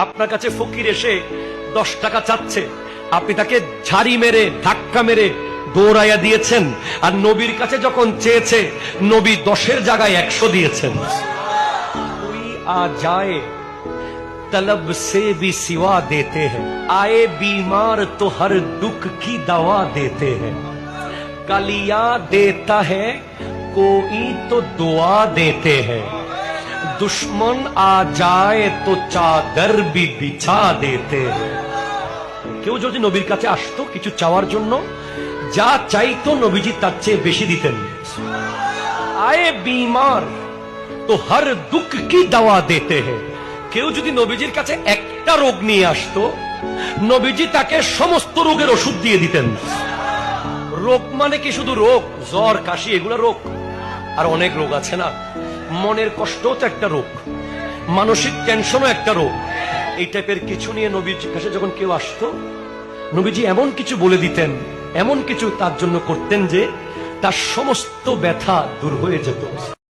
আপনার কাছে ফকির এসে 10 টাকা চাচ্ছে, আপনি তাকে ঝাড়ি মেরে ধাক্কা মেরে দৌড়াইয়া দিয়েছেন। আর নবীর কাছে যখন চেয়েছে, নবী 10-এর জায়গায় 100 দিয়েছেন। कोई आ जाए तलब से भी सिवा देते हैं, आए बीमार तो हर दुख की दवा देते हैं। कलिया देता है कोई तो दुआ देते हैं, दुश्मन आ जाए तो चादर भी बिछा देते हैं। কেউ যদি নবীর কাছে আসতো কিছু চাওয়ার জন্য, যা চাইতো নবীজি তার চেয়ে বেশি দিতেন। আয়ে বিমার তো হর দুঃখ কি দাওয়া দেতে হ্যায়। কেউ যদি নবীজির কাছে একটা রোগ নিয়ে আসতো, নবীজি তাকে সমস্ত রোগের ওষুধ দিয়ে দিতেন। রোগ মানে কি শুধু রোগ? জ্বর কাশি এগুলো রোগ? আর অনেক রোগ আছে না। মনের কষ্টও তো একটা রোগ, মানসিক টেনশনও একটা রোগ। এই টাইপের কিছু নিয়ে নবীর কাছে যখন কেউ আসতো, নবীজি এমন কিছু বলে দিতেন, এমন কিছু তার জন্য করতেন যে তার সমস্ত ব্যথা দূর হয়ে যেত।